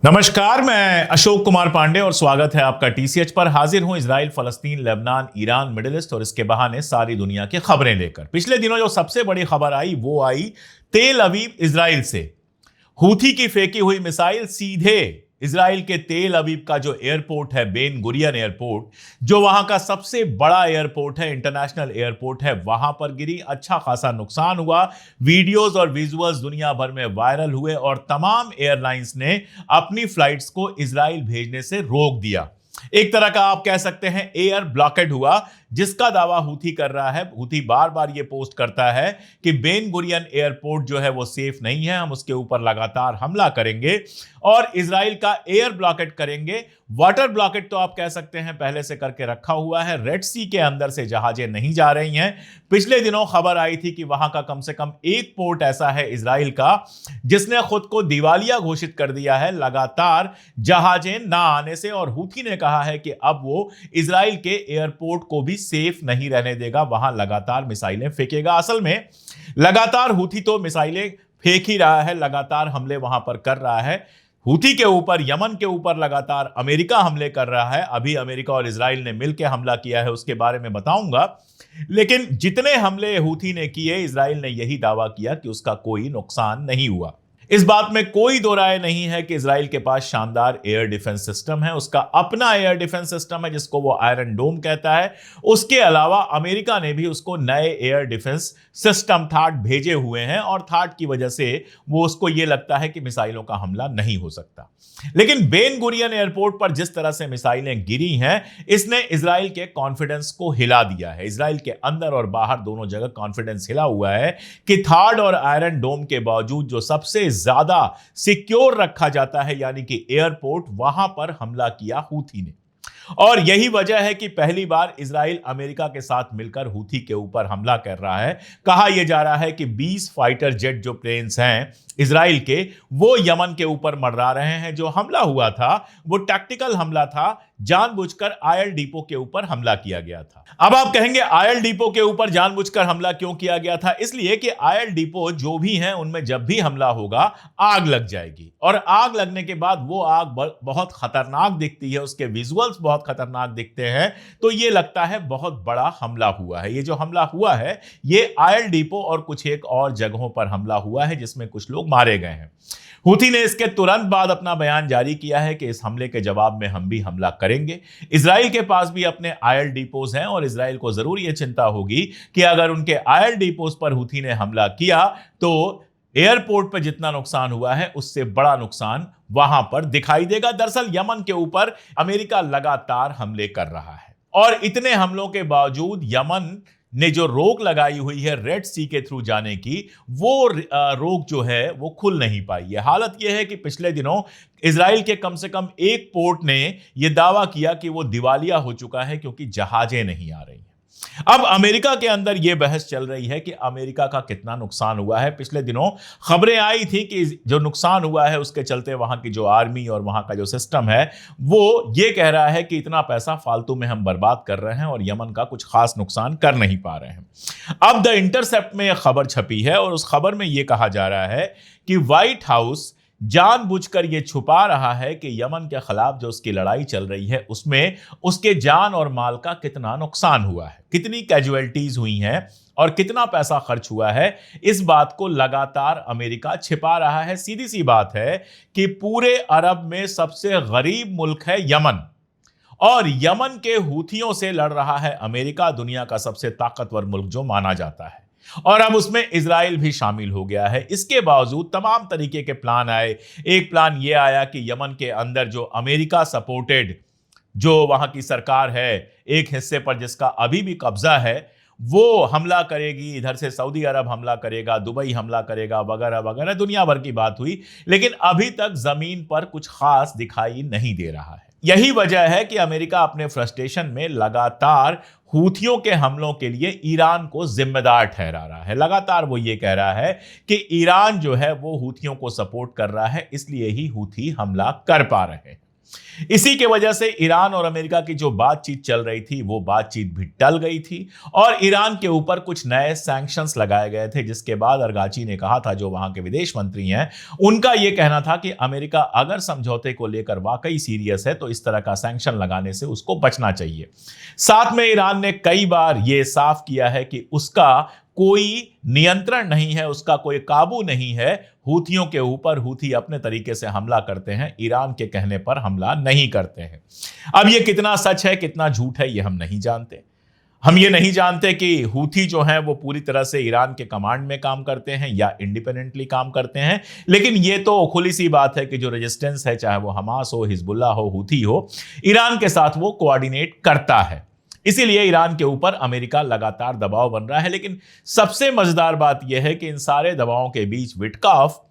नमस्कार, मैं अशोक कुमार पांडे और स्वागत है आपका टीसीएच पर। हाजिर हूं इजराइल, फलस्तीन, लेबनान, ईरान, मिडिल ईस्ट और इसके बहाने सारी दुनिया की खबरें लेकर। पिछले दिनों जो सबसे बड़ी खबर आई वो आई तेल अवीव इजराइल से। हूथी की फेंकी हुई मिसाइल सीधे इजराइल के तेल अवीव का जो एयरपोर्ट है, बेन गुरियन एयरपोर्ट, जो वहां का सबसे बड़ा एयरपोर्ट है, इंटरनेशनल एयरपोर्ट है, वहां पर गिरी। अच्छा खासा नुकसान हुआ। वीडियोस और विजुअल्स दुनिया भर में वायरल हुए और तमाम एयरलाइंस ने अपनी फ्लाइट्स को इजराइल भेजने से रोक दिया। एक तरह का आप कह सकते हैं एयर ब्लॉकेड हुआ, जिसका दावा हूथी कर रहा है। हूथी बार बार ये पोस्ट करता है कि बेन गुरियन एयरपोर्ट जो है वो सेफ नहीं है, हम उसके ऊपर लगातार हमला करेंगे और इजराइल का एयर ब्लॉकेट करेंगे। वाटर ब्लॉकेट तो आप कह सकते हैं पहले से करके रखा हुआ है। रेड सी के अंदर से जहाजें नहीं जा रही हैं। पिछले दिनों खबर आई थी कि वहां का कम से कम एक पोर्ट ऐसा है इजराइल का जिसने खुद को दिवालिया घोषित कर दिया है लगातार जहाजें ना आने से, और हूथी ने कहा है कि अब वो इजराइल के एयरपोर्ट को भी सेफ नहीं रहने देगा, वहां लगातार मिसाइलें फेंकेगा। असल में लगातार हूथी तो मिसाइलें फेंक ही रहा है, लगातार हमले वहां पर कर रहा है। हूथी के ऊपर, यमन के ऊपर लगातार अमेरिका हमले कर रहा है। अभी अमेरिका और इजराइल ने मिलकर हमला किया है, उसके बारे में बताऊंगा। लेकिन जितने हमले हूथी ने किए, इजराइल ने यही दावा किया कि उसका कोई नुकसान नहीं हुआ। इस बात में कोई दो राय नहीं है कि इजराइल के पास शानदार एयर डिफेंस सिस्टम है। उसका अपना एयर डिफेंस सिस्टम है जिसको वो आयरन डोम कहता है। उसके अलावा अमेरिका ने भी उसको नए एयर डिफेंस सिस्टम थाट भेजे हुए हैं और थाट की वजह से वो उसको ये लगता है कि मिसाइलों का हमला नहीं हो सकता। लेकिन बेन गुरियन एयरपोर्ट पर जिस तरह से मिसाइलें गिरी हैं, इसने इजराइल के कॉन्फिडेंस को हिला दिया है। इजराइल के अंदर और बाहर दोनों जगह कॉन्फिडेंस हिला हुआ है कि थाड और आयरन डोम के बावजूद जो सबसे ज्यादा सिक्योर रखा जाता है यानी कि एयरपोर्ट, वहां पर हमला किया हूथी ने। और यही वजह है कि पहली बार इजराइल अमेरिका के साथ मिलकर हूथी के ऊपर हमला कर रहा है। कहा यह जा रहा है कि 20 फाइटर जेट जो प्लेन्स हैं इजराइल के, वो यमन के ऊपर मंडरा रहे हैं। जो हमला हुआ था वो टैक्टिकल हमला था, जानबूझकर आयल डिपो के ऊपर हमला किया गया था। अब आप कहेंगे आयल डिपो के ऊपर जानबूझकर हमला क्यों किया गया था? इसलिए कि आयल डिपो जो भी हैं उनमें जब भी हमला होगा आग लग जाएगी, और आग लगने के बाद वो आग बहुत खतरनाक दिखती है, उसके विजुअल्स बहुत खतरनाक दिखते हैं। तो ये लगता है बहुत बड़ा हमला हुआ है। ये जो हमला हुआ है ये आयल डिपो और कुछ एक और जगहों पर हमला हुआ है जिसमें कुछ लोग मारे गए हैं। हूथी ने इसके तुरंत बाद अपना बयान जारी किया है कि इस हमले के जवाब में हम भी हमला करेंगे। इजराइल के पास भी अपने आयल डिपोज हैं और इजराइल को जरूर यह चिंता होगी कि अगर उनके आयल डिपोज पर हूथी ने हमला किया तो एयरपोर्ट पर जितना नुकसान हुआ है उससे बड़ा नुकसान वहां पर दिखाई देगा। दरअसल यमन के ऊपर अमेरिका लगातार हमले कर रहा है और इतने हमलों के बावजूद यमन ने जो रोक लगाई हुई है रेड सी के थ्रू जाने की, वो रोक जो है वो खुल नहीं पाई है। हालत यह है कि पिछले दिनों इजराइल के कम से कम एक पोर्ट ने यह दावा किया कि वो दिवालिया हो चुका है क्योंकि जहाजें नहीं आ रही हैं। अब अमेरिका के अंदर यह बहस चल रही है कि अमेरिका का कितना नुकसान हुआ है। पिछले दिनों खबरें आई थी कि जो नुकसान हुआ है उसके चलते वहां की जो आर्मी और वहां का जो सिस्टम है वो ये कह रहा है कि इतना पैसा फालतू में हम बर्बाद कर रहे हैं और यमन का कुछ खास नुकसान कर नहीं पा रहे हैं। अब द इंटरसेप्ट में यह खबर छपी है और उस खबर में यह कहा जा रहा है कि व्हाइट हाउस जानबूझकर यह छुपा रहा है कि यमन के खिलाफ जो उसकी लड़ाई चल रही है उसमें उसके जान और माल का कितना नुकसान हुआ है, कितनी कैजुअल्टीज हुई हैं और कितना पैसा खर्च हुआ है। इस बात को लगातार अमेरिका छिपा रहा है। सीधी सी बात है कि पूरे अरब में सबसे गरीब मुल्क है यमन, और यमन के हूथियों से लड़ रहा है अमेरिका, दुनिया का सबसे ताकतवर मुल्क जो माना जाता है, और अब उसमें इजराइल भी शामिल हो गया है। इसके बावजूद तमाम तरीके के प्लान आए। एक प्लान यह आया कि यमन के अंदर जो अमेरिका सपोर्टेड जो वहां की सरकार है, एक हिस्से पर जिसका अभी भी कब्जा है, वो हमला करेगी। इधर से सऊदी अरब हमला करेगा, दुबई हमला करेगा, वगैरह वगैरह, दुनिया भर की बात हुई। लेकिन अभी तक जमीन पर कुछ खास दिखाई नहीं दे रहा है। यही वजह है कि अमेरिका अपने फ्रस्ट्रेशन में लगातार हूथियों के हमलों के लिए ईरान को जिम्मेदार ठहरा रहा है। लगातार वो ये कह रहा है कि ईरान जो है वो हूथियों को सपोर्ट कर रहा है, इसलिए ही हूथी हमला कर पा रहे हैं। इसी के वजह से ईरान और अमेरिका की जो बातचीत चल रही थी वो बातचीत भी टल गई थी और ईरान के ऊपर कुछ नए सैंक्शंस लगाए गए थे, जिसके बाद अरगाची ने कहा था, जो वहां के विदेश मंत्री हैं, उनका यह कहना था कि अमेरिका अगर समझौते को लेकर वाकई सीरियस है तो इस तरह का सैंक्शन लगाने से उसको बचना चाहिए। साथ में ईरान ने कई बार यह साफ किया है कि उसका कोई नियंत्रण नहीं है, उसका कोई काबू नहीं है हूथियों के ऊपर। हूथी अपने तरीके से हमला करते हैं, ईरान के कहने पर हमला नहीं करते हैं। अब ये कितना सच है कितना झूठ है ये हम नहीं जानते। हम ये नहीं जानते कि हूथी जो हैं वो पूरी तरह से ईरान के कमांड में काम करते हैं या इंडिपेंडेंटली काम करते हैं, लेकिन ये तो खुली सी बात है कि जो रेजिस्टेंस है, चाहे वो हमास हो, हिजबुल्लाह हो, हूथी हो, ईरान के साथ वो कोऑर्डिनेट करता है। इसीलिए ईरान के ऊपर अमेरिका लगातार दबाव बन रहा है। लेकिन सबसे मजेदार बात यह है कि इन सारे दबावों के बीच विटकॉफ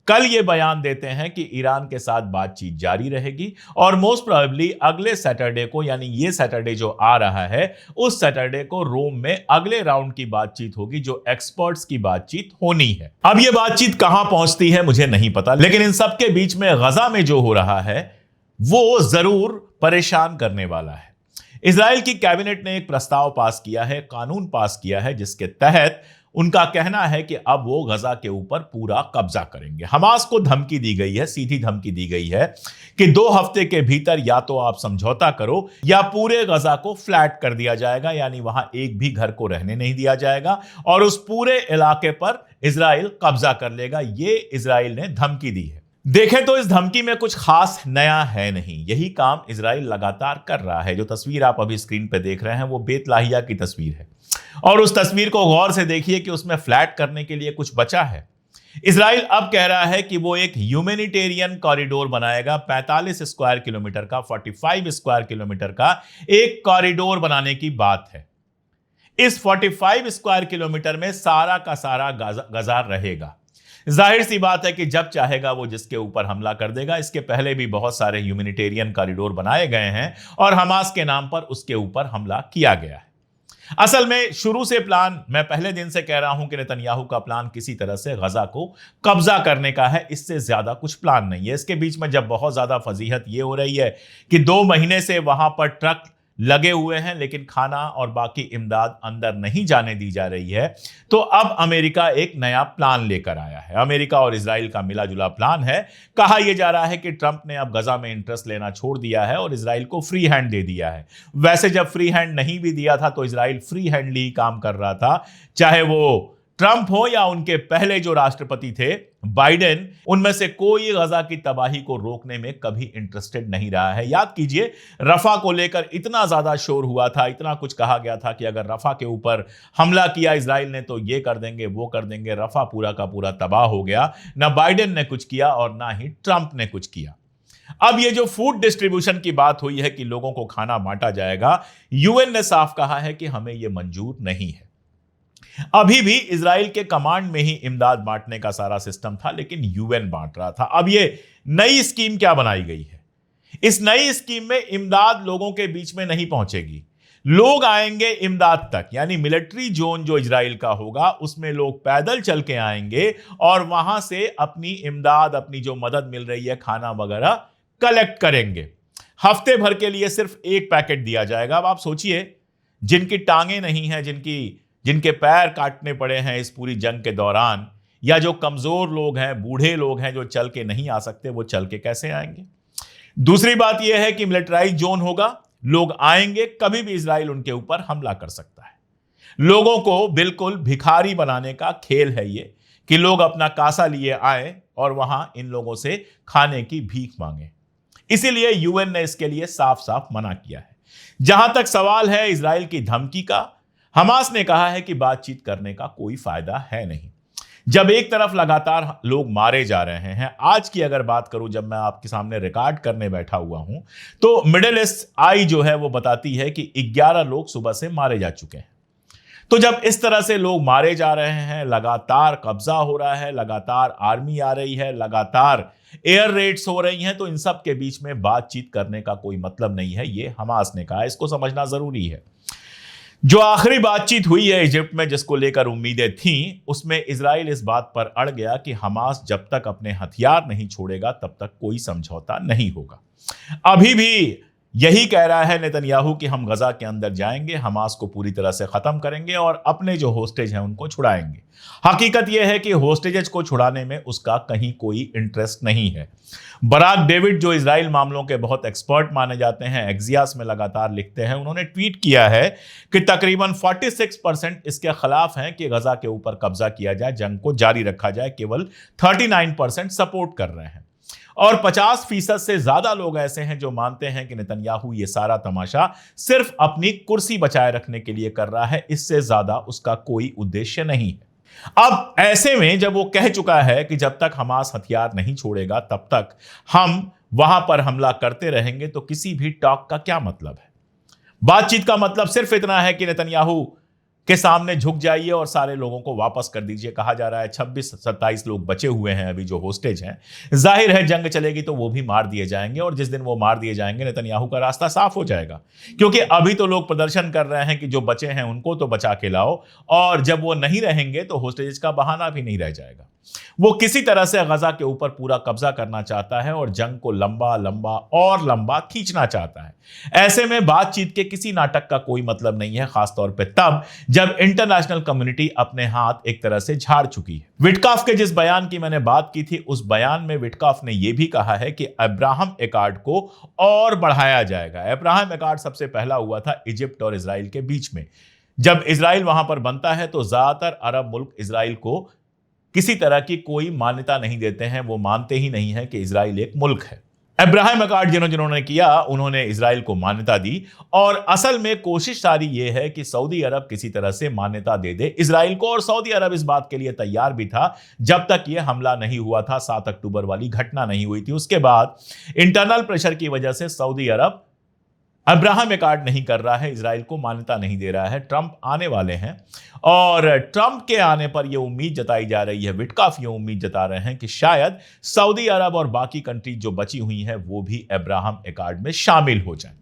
कल ये बयान देते हैं कि ईरान के साथ बातचीत जारी रहेगी और मोस्ट प्रोबेबली अगले सैटरडे को, यानी ये सैटरडे जो आ रहा है, उस सैटरडे को रोम में अगले राउंड की बातचीत होगी, जो एक्सपर्ट्स की बातचीत होनी है। अब ये बातचीत कहां पहुंचती है मुझे नहीं पता, लेकिन इन सबके बीच में गजा में जो हो रहा है वो जरूर परेशान करने वाला है। इजराइल की कैबिनेट ने एक प्रस्ताव पास किया है, कानून पास किया है, जिसके तहत उनका कहना है कि अब वो गजा के ऊपर पूरा कब्जा करेंगे। हमास को धमकी दी गई है, सीधी धमकी दी गई है कि 2 हफ्ते के भीतर या तो आप समझौता करो या पूरे गजा को फ्लैट कर दिया जाएगा, यानी वहां एक भी घर को रहने नहीं दिया जाएगा और उस पूरे इलाके पर इजराइल कब्जा कर लेगा। ये इजराइल ने धमकी दी है। देखें तो इस धमकी में कुछ खास नया है नहीं, यही काम इजराइल लगातार कर रहा है। जो तस्वीर आप अभी स्क्रीन पे देख रहे हैं वो बेत लाहिया की तस्वीर है और उस तस्वीर को गौर से देखिए कि उसमें फ्लैट करने के लिए कुछ बचा है। इजराइल अब कह रहा है कि वो एक ह्यूमैनिटेरियन कॉरिडोर बनाएगा, 45 स्क्वायर किलोमीटर का, 45 स्क्वायर किलोमीटर का एक कॉरिडोर बनाने की बात है। इस 45 स्क्वायर किलोमीटर में सारा का सारा गजा रहेगा। जाहिर सी बात है कि जब चाहेगा वो जिसके ऊपर हमला कर देगा। इसके पहले भी बहुत सारे ह्यूमैनिटेरियन कॉरिडोर बनाए गए हैं और हमास के नाम पर उसके ऊपर हमला किया गया है। असल में शुरू से प्लान, मैं पहले दिन से कह रहा हूं कि नेतन्याहू का प्लान किसी तरह से गजा को कब्जा करने का है, इससे ज्यादा कुछ प्लान नहीं है। इसके बीच में जब बहुत ज्यादा फजीहत यह हो रही है कि 2 महीने से वहां पर ट्रक लगे हुए हैं लेकिन खाना और बाकी इमदाद अंदर नहीं जाने दी जा रही है, तो अब अमेरिका एक नया प्लान लेकर आया है। अमेरिका और इजराइल का मिला जुला प्लान है। कहा यह जा रहा है कि ट्रंप ने अब गजा में इंटरेस्ट लेना छोड़ दिया है और इजराइल को फ्री हैंड दे दिया है। वैसे जब फ्री हैंड नहीं भी दिया था तो इजराइल फ्री हैंडली ही काम कर रहा था, चाहे वो ट्रंप हो या उनके पहले जो राष्ट्रपति थे बाइडेन, उनमें से कोई गजा की तबाही को रोकने में कभी इंटरेस्टेड नहीं रहा है। याद कीजिए, रफा को लेकर इतना ज्यादा शोर हुआ था, इतना कुछ कहा गया था कि अगर रफा के ऊपर हमला किया इजराइल ने तो ये कर देंगे वो कर देंगे। रफा पूरा का पूरा तबाह हो गया। ना बाइडेन ने कुछ किया और ना ही ट्रंप ने कुछ किया। अब ये जो फूड डिस्ट्रीब्यूशन की बात हुई है कि लोगों को खाना बांटा जाएगा, यूएन ने साफ कहा है कि हमें यह मंजूर नहीं है। अभी भी इजराइल के कमांड में ही इमदाद बांटने का सारा सिस्टम था, लेकिन यूएन बांट रहा था। अब ये नई स्कीम क्या बनाई गई है? इस नई स्कीम में इमदाद लोगों के बीच में नहीं पहुंचेगी, लोग आएंगे इमदाद तक, यानी मिलिट्री जोन जो इजराइल का होगा उसमें लोग पैदल चल के आएंगे और वहां से अपनी इमदाद, अपनी जो मदद मिल रही है खाना वगैरह कलेक्ट करेंगे। हफ्ते भर के लिए सिर्फ एक पैकेट दिया जाएगा। अब आप सोचिए, जिनकी टांगे नहीं है, जिनके पैर काटने पड़े हैं इस पूरी जंग के दौरान, या जो कमजोर लोग हैं, बूढ़े लोग हैं जो चल के नहीं आ सकते, वो चल के कैसे आएंगे? दूसरी बात यह है कि मिलिटराइज जोन होगा, लोग आएंगे, कभी भी इजराइल उनके ऊपर हमला कर सकता है। लोगों को बिल्कुल भिखारी बनाने का खेल है ये, कि लोग अपना कासा लिए आए और वहां इन लोगों से खाने की भीख मांगे। इसीलिए यूएन ने इसके लिए साफ साफ मना किया है। जहां तक सवाल है इजराइल की धमकी का, हमास ने कहा है कि बातचीत करने का कोई फायदा है नहीं। जब एक तरफ लगातार लोग मारे जा रहे हैं, आज की अगर बात करूं, जब मैं आपके सामने रिकॉर्ड करने बैठा हुआ हूं, तो मिडिल ईस्ट आई जो है वो बताती है कि 11 लोग सुबह से मारे जा चुके हैं। तो जब इस तरह से लोग मारे जा रहे हैं, लगातार कब्जा हो रहा है, लगातार आर्मी आ रही है, लगातार एयर रेड्स हो रही हैं, तो इन सब के बीच में बातचीत करने का कोई मतलब नहीं है, ये हमास ने कहा। इसको समझना जरूरी है। जो आखिरी बातचीत हुई है इजिप्ट में जिसको लेकर उम्मीदें थीं, उसमें इजराइल इस बात पर अड़ गया कि हमास जब तक अपने हथियार नहीं छोड़ेगा तब तक कोई समझौता नहीं होगा। अभी भी यही कह रहा है नेतन्याहू कि हम गजा के अंदर जाएंगे, हमास को पूरी तरह से खत्म करेंगे और अपने जो होस्टेज हैं उनको छुड़ाएंगे। हकीकत यह है कि होस्टेजेस को छुड़ाने में उसका कहीं कोई इंटरेस्ट नहीं है। बराक डेविड, जो इजराइल मामलों के बहुत एक्सपर्ट माने जाते हैं, एक्सियास में लगातार लिखते हैं, उन्होंने ट्वीट किया है कि तकरीबन 46% इसके खिलाफ हैं कि गजा के ऊपर कब्जा किया जाए, जंग को जारी रखा जाए। केवल 39% सपोर्ट कर रहे हैं और 50% से ज्यादा लोग ऐसे हैं जो मानते हैं कि नेतन्याहू ये सारा तमाशा सिर्फ अपनी कुर्सी बचाए रखने के लिए कर रहा है, इससे ज्यादा उसका कोई उद्देश्य नहीं है। अब ऐसे में जब वो कह चुका है कि जब तक हमास हथियार नहीं छोड़ेगा तब तक हम वहां पर हमला करते रहेंगे, तो किसी भी टॉक का क्या मतलब है? बातचीत का मतलब सिर्फ इतना है कि नेतन्याहू के सामने झुक जाइए और सारे लोगों को वापस कर दीजिए। कहा जा रहा है 26-27 लोग बचे हुए हैं अभी जो होस्टेज हैं। जाहिर है जंग चलेगी तो वो भी मार दिए जाएंगे और जिस दिन वो मार दिए जाएंगे नेतन्याहू का रास्ता साफ हो जाएगा, क्योंकि अभी तो लोग प्रदर्शन कर रहे हैं कि जो बचे हैं उनको तो बचा के लाओ, और जब वो नहीं रहेंगे तो होस्टेज का बहाना भी नहीं रह जाएगा। वो किसी तरह से गजा के ऊपर पूरा कब्जा करना चाहता है और जंग को लंबा लंबा और लंबा खींचना चाहता है। ऐसे में बातचीत के किसी नाटक का कोई मतलब नहीं है, खासतौर पे तब जब इंटरनेशनल कम्युनिटी अपने हाथ एक तरह से झाड़ चुकी है। विटकॉफ के जिस बयान की मैंने बात की थी, उस बयान में विटकॉफ ने यह भी कहा है कि अब्राहम एकॉर्ड को और बढ़ाया जाएगा। अब्राहम एकॉर्ड सबसे पहला हुआ था इजिप्ट और इजराइल के बीच में। जब इजराइल वहां पर बनता है तो ज्यादातर अरब मुल्क इजराइल को किसी तरह की कोई मान्यता नहीं देते हैं, वो मानते ही नहीं है कि इजराइल एक मुल्क है। अब्राहम एकॉर्ड जिन्होंने किया उन्होंने इजराइल को मान्यता दी, और असल में कोशिश सारी ये है कि सऊदी अरब किसी तरह से मान्यता दे दे इजराइल को, और सऊदी अरब इस बात के लिए तैयार भी था जब तक ये हमला नहीं हुआ था, 7 अक्टूबर वाली घटना नहीं हुई थी। उसके बाद इंटरनल प्रेशर की वजह से सऊदी अरब अब्राहम एकॉर्ड नहीं कर रहा है, इजराइल को मान्यता नहीं दे रहा है। ट्रंप आने वाले हैं और ट्रंप के आने पर यह उम्मीद जताई जा रही है, विटकॉफ ये उम्मीद जता रहे हैं कि शायद सऊदी अरब और बाकी कंट्री जो बची हुई हैं वो भी अब्राहम एकॉर्ड में शामिल हो जाएं।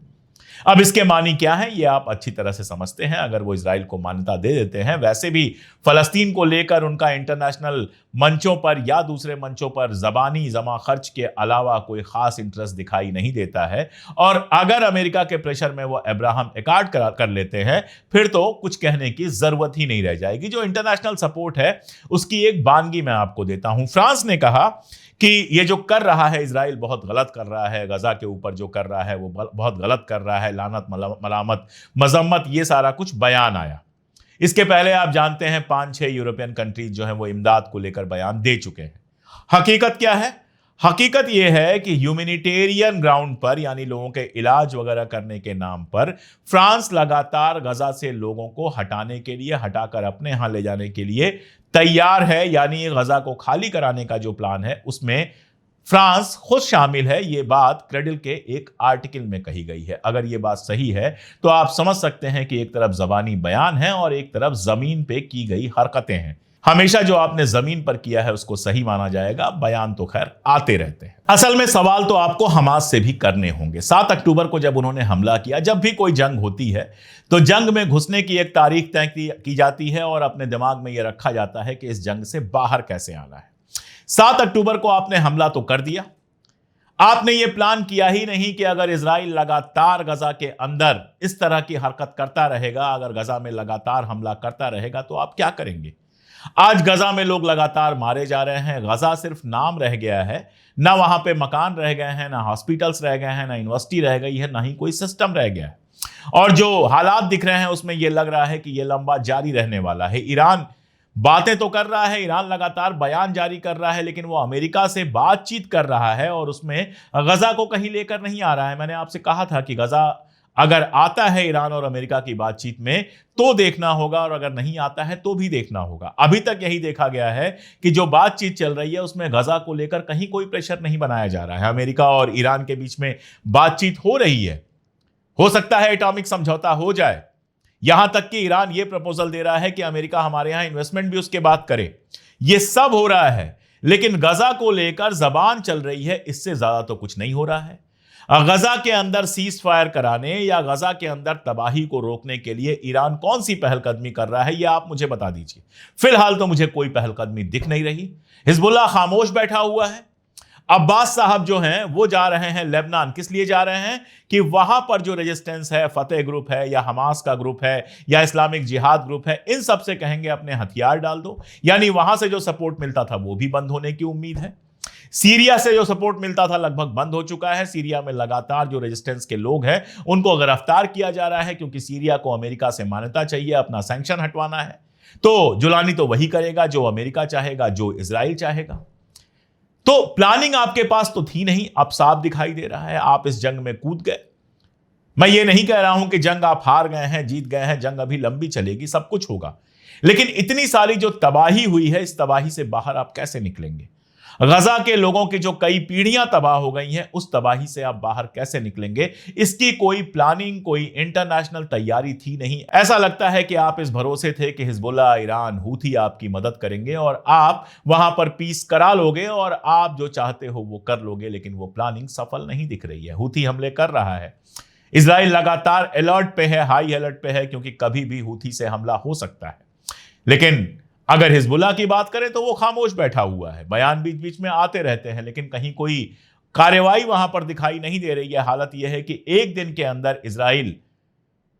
अब इसके मानी क्या है ये आप अच्छी तरह से समझते हैं। अगर वो इजराइल को मान्यता दे देते हैं, वैसे भी फलस्तीन को लेकर उनका इंटरनेशनल मंचों पर या दूसरे मंचों पर जबानी जमा खर्च के अलावा कोई खास इंटरेस्ट दिखाई नहीं देता है, और अगर अमेरिका के प्रेशर में वो अब्राहम एकॉर्ड कर लेते हैं फिर तो कुछ कहने की जरूरत ही नहीं रह जाएगी। जो इंटरनेशनल सपोर्ट है उसकी एक बानगी मैं आपको देता हूं। फ्रांस ने कहा कि ये जो कर रहा है इजराइल बहुत गलत कर रहा है, गजा के ऊपर जो कर रहा है वो बहुत गलत कर रहा है, लानत मलामत मजम्मत ये सारा कुछ बयान आया। इसके पहले आप जानते हैं 5-6 यूरोपियन कंट्रीज जो हैं वो इमदाद को लेकर बयान दे चुके हैं। हकीकत क्या है? हकीकत यह है कि ह्यूमैनिटेरियन ग्राउंड पर, यानी लोगों के इलाज वगैरह करने के नाम पर, फ्रांस लगातार गजा से लोगों को हटाने के लिए, हटाकर अपने यहां ले जाने के लिए तैयार है। यानी गजा को खाली कराने का जो प्लान है उसमें फ्रांस खुद शामिल है। यह बात क्रेडल के एक आर्टिकल में कही गई है। अगर यह बात सही है तो आप समझ सकते हैं कि एक तरफ जबानी बयान है और एक तरफ जमीन पे की गई हरकतें हैं। हमेशा जो आपने जमीन पर किया है उसको सही माना जाएगा, बयान तो खैर आते रहते हैं। असल में सवाल तो आपको हमास से भी करने होंगे। 7 अक्टूबर को जब उन्होंने हमला किया, जब भी कोई जंग होती है तो जंग में घुसने की एक तारीख तय की जाती है और अपने दिमाग में यह रखा जाता है कि इस जंग से बाहर कैसे आना है। 7 अक्टूबर को आपने हमला तो कर दिया, आपने यह प्लान किया ही नहीं कि अगर इजराइल लगातार गजा के अंदर इस तरह की हरकत करता रहेगा, अगर गजा में लगातार हमला करता रहेगा तो आप क्या करेंगे। आज गजा में लोग लगातार मारे जा रहे हैं। गजा सिर्फ नाम रह गया है, ना वहां पे मकान रह गए हैं, ना हॉस्पिटल्स रह गए हैं, ना यूनिवर्सिटी रह गई है, ना ही कोई सिस्टम रह गया है। और जो हालात दिख रहे हैं उसमें यह लग रहा है कि यह लंबा जारी रहने वाला है। ईरान बातें तो कर रहा है, ईरान लगातार बयान जारी कर रहा है, लेकिन वो अमेरिका से बातचीत कर रहा है और उसमें गजा को कहीं लेकर नहीं आ रहा है। मैंने आपसे कहा था कि गजा अगर आता है ईरान और अमेरिका की बातचीत में तो देखना होगा, और अगर नहीं आता है तो भी देखना होगा। अभी तक यही देखा गया है कि जो बातचीत चल रही है उसमें गजा को लेकर कहीं कोई प्रेशर नहीं बनाया जा रहा है। अमेरिका और ईरान के बीच में बातचीत हो रही है, हो सकता है एटॉमिक समझौता हो जाए। यहां तक कि ईरान ये प्रपोजल दे रहा है कि अमेरिका हमारे यहां इन्वेस्टमेंट भी उसके बाद करे। यह सब हो रहा है, लेकिन गजा को लेकर जबान चल रही है, इससे ज्यादा तो कुछ नहीं हो रहा है। गजा के अंदर सीज फायर कराने या गजा के अंदर तबाही को रोकने के लिए ईरान कौन सी पहलकदमी कर रहा है, यह आप मुझे बता दीजिए। फिलहाल तो मुझे कोई पहलकदमी दिख नहीं रही। हिजबुल्लाह खामोश बैठा हुआ है। अब्बास साहब जो हैं वो जा रहे हैं लेबनान। किस लिए जा रहे हैं? कि वहां पर जो रेजिस्टेंस है, फतेह ग्रुप है या हमास का ग्रुप है या इस्लामिक जिहाद ग्रुप है, इन सब से कहेंगे अपने हथियार डाल दो। यानी वहां से जो सपोर्ट मिलता था वो भी बंद होने की उम्मीद है। सीरिया से जो सपोर्ट मिलता था लगभग बंद हो चुका है। सीरिया में लगातार जो रेजिस्टेंस के लोग हैं उनको गिरफ्तार किया जा रहा है, क्योंकि सीरिया को अमेरिका से मान्यता चाहिए, अपना सैंक्शन हटवाना है। तो जुलानी तो वही करेगा जो अमेरिका चाहेगा, जो इजराइल चाहेगा। तो प्लानिंग आपके पास तो थी नहीं, अब साफ दिखाई दे रहा है आप इस जंग में कूद गए। मैं ये नहीं कह रहा हूं कि जंग आप हार गए हैं, जीत गए हैं, जंग अभी लंबी चलेगी, सब कुछ होगा। लेकिन इतनी सारी जो तबाही हुई है, इस तबाही से बाहर आप कैसे निकलेंगे? गजा के लोगों की जो कई पीढ़ियां तबाह हो गई हैं, उस तबाही से आप बाहर कैसे निकलेंगे? इसकी कोई प्लानिंग, कोई इंटरनेशनल तैयारी थी नहीं। ऐसा लगता है कि आप इस भरोसे थे कि हिजबुल्लाह, ईरान, हूथी आपकी मदद करेंगे और आप वहां पर पीस करा लोगे और आप जो चाहते हो वो कर लोगे। लेकिन वो प्लानिंग सफल नहीं दिख रही है। हूथी हमले कर रहा है, इजराइल लगातार अलर्ट पे है, हाई अलर्ट पे है, क्योंकि कभी भी हूथी से हमला हो सकता है। लेकिन अगर हिजबुल्लाह की बात करें तो वो खामोश बैठा हुआ है। बयान बीच बीच में आते रहते हैं, लेकिन कहीं कोई कार्रवाई वहां पर दिखाई नहीं दे रही है। हालत यह है कि एक दिन के अंदर इजराइल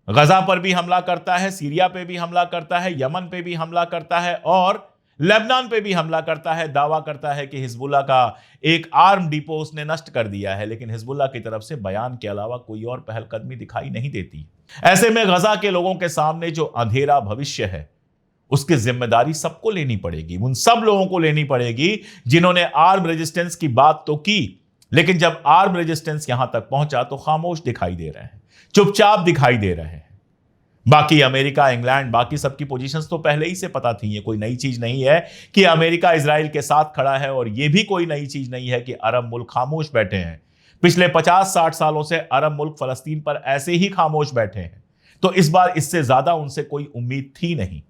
गजा पर भी हमला करता है, सीरिया पे भी हमला करता है, यमन पे भी हमला करता है और लेबनान पे भी हमला करता है। दावा करता है कि हिजबुल्लाह का एक आर्म डिपो उसने नष्ट कर दिया है, लेकिन हिजबुल्लाह की तरफ से बयान के अलावा कोई और पहलकदमी दिखाई नहीं देती। ऐसे में गजा के लोगों के सामने जो अंधेरा भविष्य है, उसकी जिम्मेदारी सबको लेनी पड़ेगी। उन सब लोगों को लेनी पड़ेगी जिन्होंने आर्म रेजिस्टेंस की बात तो की, लेकिन जब आर्म रेजिस्टेंस यहां तक पहुंचा तो खामोश दिखाई दे रहे हैं, चुपचाप दिखाई दे रहे हैं। बाकी अमेरिका, इंग्लैंड, बाकी सबकी पोजीशंस तो पहले ही से पता थी। ये कोई नई चीज नहीं है कि अमेरिका इजराइल के साथ खड़ा है, और यह भी कोई नई चीज नहीं है कि अरब मुल्क खामोश बैठे हैं। पिछले 50-60 सालों से अरब मुल्क फलस्तीन पर ऐसे ही खामोश बैठे हैं, तो इस बार इससे ज्यादा उनसे कोई उम्मीद थी नहीं।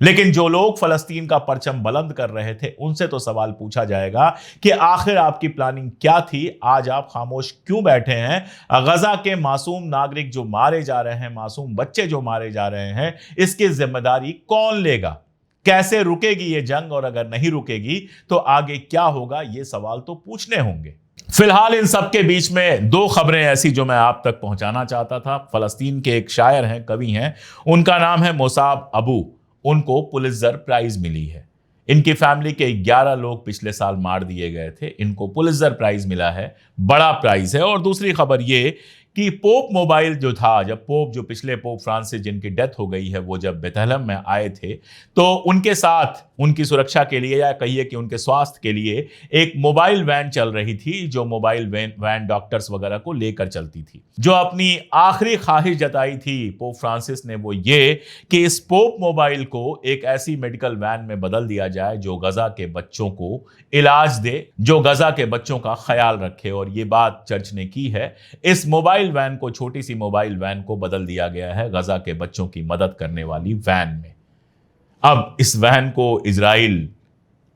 लेकिन जो लोग फलस्तीन का परचम बुलंद कर रहे थे, उनसे तो सवाल पूछा जाएगा कि आखिर आपकी प्लानिंग क्या थी? आज आप खामोश क्यों बैठे हैं? गजा के मासूम नागरिक जो मारे जा रहे हैं, मासूम बच्चे जो मारे जा रहे हैं, इसकी जिम्मेदारी कौन लेगा? कैसे रुकेगी ये जंग? और अगर नहीं रुकेगी तो आगे क्या होगा? ये सवाल तो पूछने होंगे। फिलहाल इन सब के बीच में दो खबरें ऐसी जो मैं आप तक पहुंचाना चाहता था। फलस्तीन के एक शायर हैं, कवि हैं, उनका नाम है मोसाब अबू। उनको पुलित्जर प्राइज मिली है। इनकी फैमिली के 11 लोग पिछले साल मार दिए गए थे। इनको पुलित्जर प्राइज मिला है, बड़ा प्राइज है। और दूसरी खबर ये कि पोप मोबाइल जो था, जब पोप, जो पिछले पोप फ्रांसिस जिनकी डेथ हो गई है, वो जब बेथलेहम में आए थे, तो उनके साथ उनकी सुरक्षा के लिए, या कहिए कि उनके स्वास्थ्य के लिए, एक मोबाइल वैन चल रही थी, जो मोबाइल वैन डॉक्टर्स वगैरह को लेकर चलती थी। जो अपनी आखिरी ख्वाहिश जताई थी पोप फ्रांसिस ने, वो ये कि इस पोप मोबाइल को एक ऐसी मेडिकल वैन में बदल दिया जाए जो गजा के बच्चों को इलाज दे, जो गजा के बच्चों का ख्याल रखे। और ये बात चर्च ने की है। इस मोबाइल वैन को, छोटी सी मोबाइल वैन को बदल दिया गया है गजा के बच्चों की मदद करने वाली वैन में। अब इस वैन को इजराइल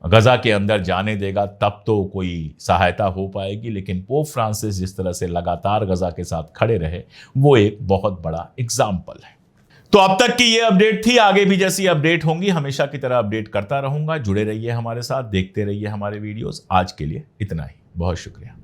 गजा के अंदर जाने देगा तब तो कोई सहायता हो पाएगी। लेकिन पोप फ्रांसिस जिस तरह से लगातार गजा के साथ खड़े रहे, वो एक बहुत बड़ा एग्जाम्पल है। तो अब तक की ये अपडेट थी। आगे भी जैसी अपडेट होंगी हमेशा की तरह अपडेट करता रहूंगा। जुड़े रहिए हमारे साथ, देखते रहिए हमारे वीडियोस। आज के लिए इतना ही, बहुत शुक्रिया।